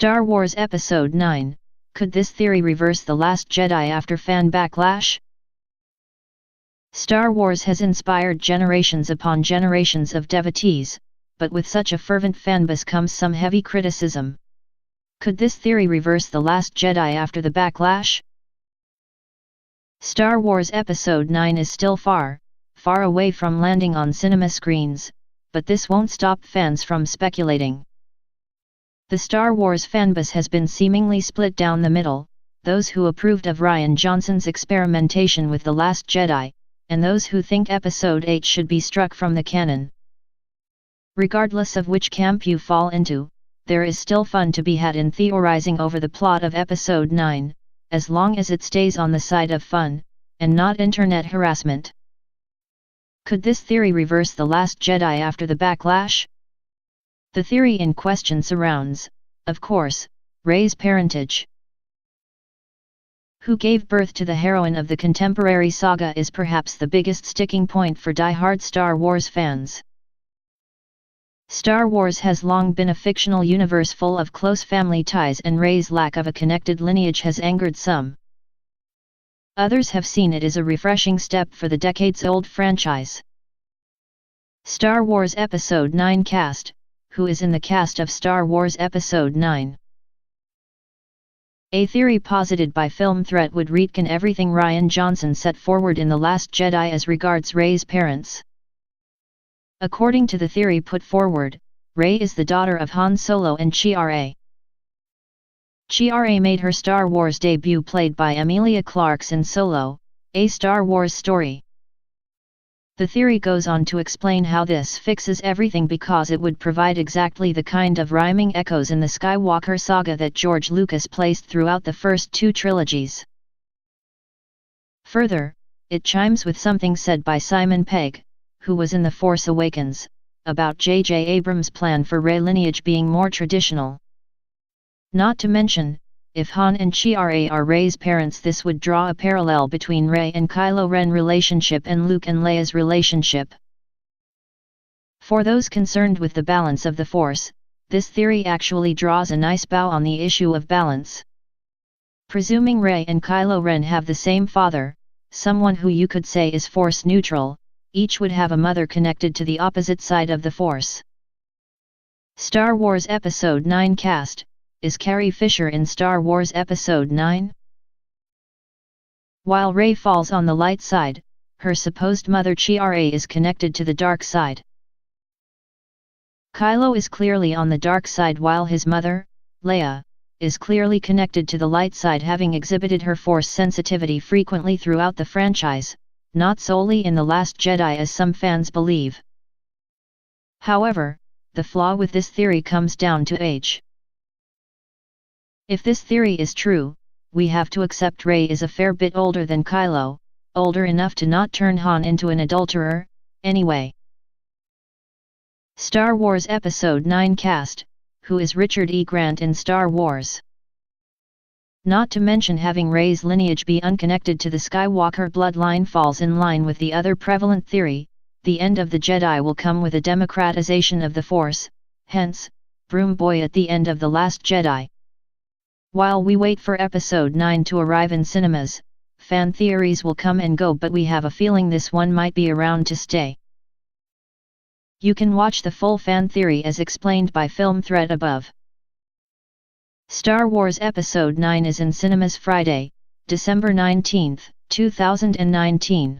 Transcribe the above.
Star Wars Episode 9, could this theory reverse The Last Jedi after fan backlash? Star Wars has inspired generations upon generations of devotees, but with such a fervent fanbase comes some heavy criticism. Could this theory reverse The Last Jedi after the backlash? Star Wars Episode 9 is still far, far away from landing on cinema screens, but this won't stop fans from speculating. The Star Wars fanbase has been seemingly split down the middle, those who approved of Rian Johnson's experimentation with The Last Jedi, and those who think Episode 8 should be struck from the canon. Regardless of which camp you fall into, there is still fun to be had in theorizing over the plot of Episode 9, as long as it stays on the side of fun, and not internet harassment. Could this theory reverse The Last Jedi after the backlash? The theory in question surrounds, of course, Rey's parentage. Who gave birth to the heroine of the contemporary saga is perhaps the biggest sticking point for die-hard Star Wars fans. Star Wars has long been a fictional universe full of close family ties, and Rey's lack of a connected lineage has angered some. Others have seen it as a refreshing step for the decades-old franchise. Star Wars Episode 9 cast. Who is in the cast of Star Wars Episode 9? A theory posited by Film Threat would retcon everything Rian Johnson set forward in The Last Jedi as regards Rey's parents. According to the theory put forward, Rey is the daughter of Han Solo and Qi'ra. Qi'ra made her Star Wars debut played by Emilia Clarke in Solo, a Star Wars Story. The theory goes on to explain how this fixes everything because it would provide exactly the kind of rhyming echoes in the Skywalker saga that George Lucas placed throughout the first two trilogies. Further, it chimes with something said by Simon Pegg, who was in The Force Awakens, about JJ Abrams' plan for Rey lineage being more traditional. Not to mention, if Han and Qi'ra are Rey's parents, this would draw a parallel between Rey and Kylo Ren relationship and Luke and Leia's relationship. For those concerned with the balance of the Force, this theory actually draws a nice bow on the issue of balance. Presuming Rey and Kylo Ren have the same father, someone who you could say is Force neutral, each would have a mother connected to the opposite side of the Force. Star Wars Episode 9 cast. Is Carrie Fisher in Star Wars Episode 9? While Rey falls on the light side, her supposed mother Qi'ra is connected to the dark side. Kylo is clearly on the dark side while his mother, Leia, is clearly connected to the light side, having exhibited her Force sensitivity frequently throughout the franchise, not solely in The Last Jedi as some fans believe. However, the flaw with this theory comes down to age. If this theory is true, we have to accept Rey is a fair bit older than Kylo, older enough to not turn Han into an adulterer, anyway. Star Wars Episode 9 cast. Who is Richard E. Grant in Star Wars? Not to mention having Rey's lineage be unconnected to the Skywalker bloodline falls in line with the other prevalent theory, the end of the Jedi will come with a democratization of the Force, hence, Broom Boy at the end of The Last Jedi. While we wait for Episode 9 to arrive in cinemas, fan theories will come and go, but we have a feeling this one might be around to stay. You can watch the full fan theory as explained by Film Threat above. Star Wars Episode 9 is in cinemas Friday, December 19, 2019.